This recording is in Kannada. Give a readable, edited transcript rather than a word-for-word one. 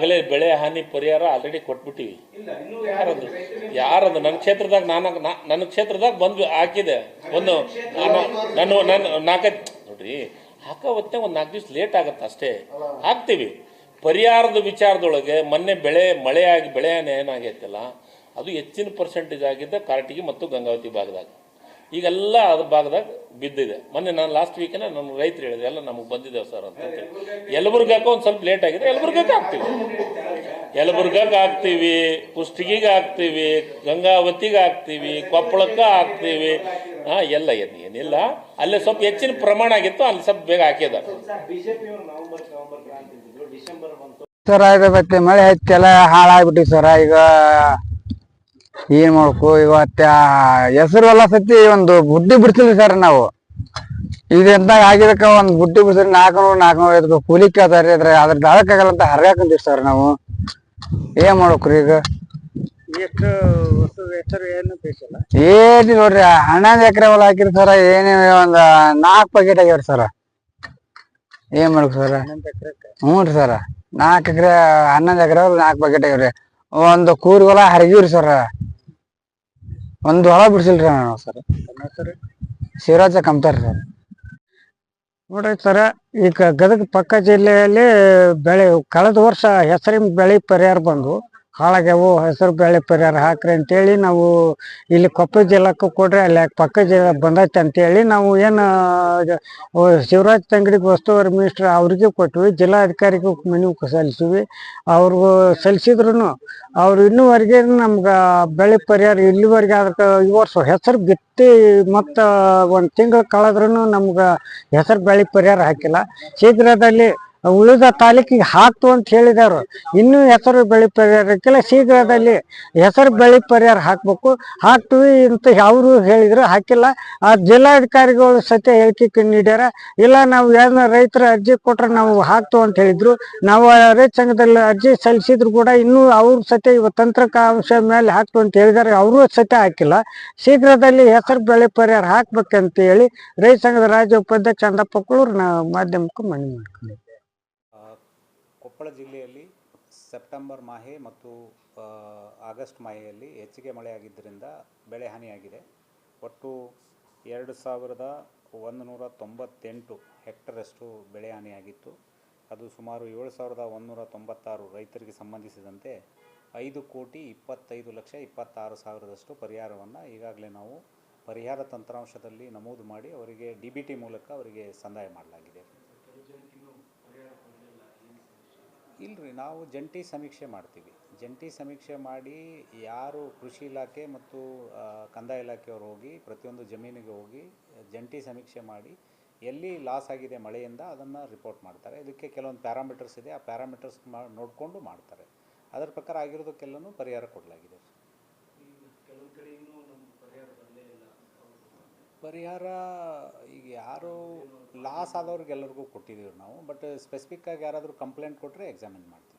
ಈಗಾಗಲೇ ಬೆಳೆ ಹಾನಿ ಪರಿಹಾರ ಆಲ್ರೆಡಿ ಕೊಟ್ಬಿಟ್ಟಿವಿ. ಯಾರದು ನನ್ನ ಕ್ಷೇತ್ರದಾಗ ನನ್ನ ಕ್ಷೇತ್ರದಾಗ ಬಂದು ಹಾಕಿದೆ. ಒಂದು ನಾನು ನಾಲ್ಕೈದು ನೋಡ್ರಿ ಹಾಕೋವತ್ತೆ ಒಂದು 4 ದಿವಸ ಲೇಟ್ ಆಗುತ್ತೆ ಅಷ್ಟೇ, ಹಾಕ್ತೀವಿ. ಪರಿಹಾರದ ವಿಚಾರದೊಳಗೆ ಮೊನ್ನೆ ಬೆಳೆ ಹಾನಿ ಏನಾಗೈತಲ್ಲ ಅದು ಹೆಚ್ಚಿನ ಪರ್ಸೆಂಟೇಜ್ ಆಗಿದ್ದ ಕಾರಟಗಿ ಮತ್ತು ಗಂಗಾವತಿ ಭಾಗದಾಗ. ಈಗೆಲ್ಲ ಅದ್ರ ಭಾಗದಾಗ ಬಿದ್ದಿದೆ. ಮೊನ್ನೆ ನಾನು ಲಾಸ್ಟ್ ವೀಕೇನೆ ನಮ್ಮ ರೈತರು ಹೇಳಿದೆ ಎಲ್ಲ ನಮಗೆ ಬಂದಿದ್ದೇವೆ ಸರ್ ಅಂತ. ಯಲಬುರ್ಗಕ್ಕೆ ಒಂದು ಸ್ವಲ್ಪ ಲೇಟ್ ಆಗಿದೆ, ಯಲಬುರ್ಗಕ್ಕೆ ಹಾಕ್ತೀವಿ, ಕುಷ್ಟಗಿಗೆ ಹಾಕ್ತೀವಿ, ಗಂಗಾವತಿಗೆ ಹಾಕ್ತೀವಿ, ಕೊಪ್ಪಳಕ್ಕೆ ಹಾಕ್ತೀವಿ. ಎಲ್ಲ ಏನಿಲ್ಲ, ಅಲ್ಲೇ ಸ್ವಲ್ಪ ಹೆಚ್ಚಿನ ಪ್ರಮಾಣ ಆಗಿತ್ತು, ಅಲ್ಲಿ ಸ್ವಲ್ಪ ಬೇಗ ಹಾಕಿದ್ದಾರೆ ಸರ್. ಅದು ಮತ್ತೆ ಮಳೆ ಹತ್ತೆಲ್ಲ ಹಾಳಾಗ್ಬಿಟ್ಟಿವಿ ಸರ್. ಈಗ ಏನ್ ಮಾಡ್ಬೇಕು, ಇವತ್ತ ಹೆಸರು ಎಲ್ಲ ಸತಿ ಒಂದು ಬುಡ್ಡಿ ಬಿಡ್ಸಿಲ್ಲ ಸರ್. ನಾವು ಇದೆಂದಾಗ ಆಗಿದಕ್ಕ ಒಂದು ಬುಡ್ಡಿ ಬಿಡಿಸಿದ್ರೆ 400 ಕೂಲಿ ಕೇಳ್ತಾರ್ರಿ. ಅದ್ರ ದಾಳಕ್ಕಾಗಲ್ಲ ಅಂತ ಹರ್ಗಾಕಂತೀವಿ ಸರ್. ನಾವು ಏನ್ ಮಾಡ್ಬೇಕ್ರಿ ಈಗ? ಎಷ್ಟು ಹೆಸರು ಏನು ಬೇಕಿಲ್ಲ, ಏನಿ ನೋಡ್ರಿ 11 ಎಕರೆ ಹೊಲ ಹಾಕಿರಿ ಸರ್. ಏನೇ ಒಂದ್ 4 ಪ್ಯಾಕೆಟ್ ಆಗ್ಯಾವ್ರಿ ಸರ್. ಏನ್ ಮಾಡ್ಬೇಕು ಸರ್? ಹ್ಞೂ ರೀ ಸರ್. 4 ಎಕರೆ 11 ಎಕರೆ 4 ಪ್ಯಾಕೆಟ್ ಆಗ್ಯಾವ್ರಿ. ಒಂದು ಕೂರಿ ಹೊಲ ಹರಗಿವ್ರಿ ಸರ್. ಒಂದು ಹೊಳ ಬಿಡ್ಸಿಲ್ರಿ ನಾವು ಸರ್. ಶಿವರಾಜ ಕಮ್ತಾರ ಸರ್. ನೋಡ್ರಿ ಸರ, ಈಗ ಗದಗ ಪಕ್ಕ ಜಿಲ್ಲೆಯಲ್ಲಿ ಕಳೆದ ವರ್ಷ ಹೆಸರಿನ ಬೆಳೆ ಪರಿಹಾರ ಬಂದು ಹಾಳಾಗ್ಯಾವು. ಹೆಸರು ಬೆಳೆ ಪರಿಹಾರ ಹಾಕ್ರಿ ಅಂತೇಳಿ ನಾವು ಇಲ್ಲಿ ಕೊಪ್ಪಳ ಜಿಲ್ಲಾಕ್ಕೂ ಕೊಡ್ರಿ, ಅಲ್ಲಿ ಪಕ್ಕ ಜಿಲ್ಲೆ ಬಂದೈತೆ ಅಂತೇಳಿ ನಾವು ಏನು ಶಿವರಾಜ್ ತಂಗಡಿಗೆ ಉಸ್ತುವಾರಿ ಮಿನಿಸ್ಟರ್ ಅವ್ರಿಗೆ ಕೊಟ್ವಿ, ಜಿಲ್ಲಾಧಿಕಾರಿಗೂ ಮನವಿ ಸಲ್ಲಿಸಿವಿ. ಅವ್ರಿಗೂ ಸಲ್ಲಿಸಿದ್ರು ಅವ್ರು ಇನ್ನೂವರೆಗೆ ನಮ್ಗೆ ಬೆಳೆ ಪರಿಹಾರ ಇಲ್ಲಿವರೆಗೆ ಅದಕ್ಕೆ ಈ ವರ್ಷ ಹೆಸರು ಬಿತ್ತಿ ಮತ್ತು 1 ತಿಂಗಳು ಕಳೆದ್ರೂ ನಮ್ಗೆ ಹೆಸರು ಬೆಳೆ ಪರಿಹಾರ ಹಾಕಿಲ್ಲ. ಶೀಘ್ರದಲ್ಲಿ ಉಳಿದ ತಾಲೂಕಿಗೆ ಹಾಕ್ತು ಅಂತ ಹೇಳಿದವರು, ಇನ್ನೂ ಹೆಸರು ಬೆಳೆ ಪರಿಹಾರ ಹಾಕಿಲ್ಲ. ಶೀಘ್ರದಲ್ಲಿ ಹೆಸರು ಬೆಳೆ ಪರಿಹಾರ ಹಾಕ್ಬೇಕು, ಹಾಕ್ತೀವಿ ಅಂತ ಅವರು ಹೇಳಿದ್ರು, ಹಾಕಿಲ್ಲ. ಆ ಜಿಲ್ಲಾಧಿಕಾರಿಗಳು ಸತ್ಯ ಹೇಳಿಕೆ ನೀಡ್ಯಾರ. ಇಲ್ಲ ನಾವು ಏನೋ ರೈತರ ಅರ್ಜಿ ಕೊಟ್ರೆ ನಾವು ಹಾಕ್ತು ಅಂತ ಹೇಳಿದ್ರು. ನಾವು ರೈತ ಸಂಘದಲ್ಲಿ ಅರ್ಜಿ ಸಲ್ಲಿಸಿದ್ರು ಕೂಡ ಇನ್ನೂ ಅವ್ರ ಸತ್ಯ ತಂತ್ರಿಕಾಂಶ ಮೇಲೆ ಹಾಕ್ತು ಅಂತ ಹೇಳಿದಾರೆ, ಅವರು ಸತ್ಯ ಹಾಕಿಲ್ಲ. ಶೀಘ್ರದಲ್ಲಿ ಹೆಸರು ಬೆಳೆ ಪರಿಹಾರ ಹಾಕ್ಬೇಕಂತ ಹೇಳಿ ರೈತ ಸಂಘದ ರಾಜ್ಯ ಉಪಾಧ್ಯಕ್ಷ ಚಂದಪ್ಪ ಕುಳೂರ್ ಮಾಧ್ಯಮಕ್ಕೆ ಮನವಿ ಮಾಡ್ಕೊಂಡಿದ್ದೆ. ಕೊಪ್ಪಳ ಜಿಲ್ಲೆಯಲ್ಲಿ ಸೆಪ್ಟೆಂಬರ್ ಮಾಹೆ ಮತ್ತು ಆಗಸ್ಟ್ ಮಾಹೆಯಲ್ಲಿ ಹೆಚ್ಚಿಗೆ ಮಳೆಯಾಗಿದ್ದರಿಂದ ಬೆಳೆ ಹಾನಿಯಾಗಿದೆ. ಒಟ್ಟು 2198 ಹೆಕ್ಟರಷ್ಟು ಬೆಳೆ ಹಾನಿಯಾಗಿತ್ತು. ಅದು ಸುಮಾರು 7196 ರೈತರಿಗೆ ಸಂಬಂಧಿಸಿದಂತೆ 5,25,26,000 ಪರಿಹಾರವನ್ನು ಈಗಾಗಲೇ ನಾವು ಪರಿಹಾರ ತಂತ್ರಾಂಶದಲ್ಲಿ ನಮೂದು ಮಾಡಿ ಅವರಿಗೆ DBT ಮೂಲಕ ಅವರಿಗೆ ಸಂದಾಯ ಮಾಡಲಾಗಿದೆ. ಇಲ್ಲರಿ, ನಾವು ಜಂಟಿ ಸಮೀಕ್ಷೆ ಮಾಡ್ತೀವಿ. ಜಂಟಿ ಸಮೀಕ್ಷೆ ಮಾಡಿ ಯಾರು ಕೃಷಿ ಇಲಾಖೆ ಮತ್ತು ಕಂದಾಯ ಇಲಾಖೆಯವರು ಹೋಗಿ ಪ್ರತಿಯೊಂದು ಜಮೀನಿಗೆ ಹೋಗಿ ಜಂಟಿ ಸಮೀಕ್ಷೆ ಮಾಡಿ ಎಲ್ಲಿ ಲಾಸ್ ಆಗಿದೆ ಮಳೆಯಿಂದ ಅದನ್ನು ರಿಪೋರ್ಟ್ ಮಾಡ್ತಾರೆ. ಇದಕ್ಕೆ ಕೆಲವೊಂದು ಪ್ಯಾರಾಮೀಟರ್ಸ್ ಇದೆ, ಆ ಪ್ಯಾರಾಮೀಟರ್ಸ್ ನೋಡಿಕೊಂಡು ಮಾಡ್ತಾರೆ. ಅದರ ಪ್ರಕಾರ ಆಗಿರೋದಕ್ಕೆಲ್ಲನೂ ಪರಿಹಾರ ಕೊಡಲಾಗಿದೆ. ಪರಿಹಾರ ಈಗ ಯಾರು ಲಾಸ್ ಆದವ್ರಿಗೆಲ್ಲರಿಗೂ ಕೊಟ್ಟಿದ್ದೀವಿ ನಾವು, ಬಟ್ ಸ್ಪೆಸಿಫಿಕ್ಕಾಗಿ ಯಾರಾದರೂ ಕಂಪ್ಲೇಂಟ್ ಕೊಟ್ಟರೆ ಎಕ್ಸಾಮಿನ್ ಮಾಡ್ತೀವಿ.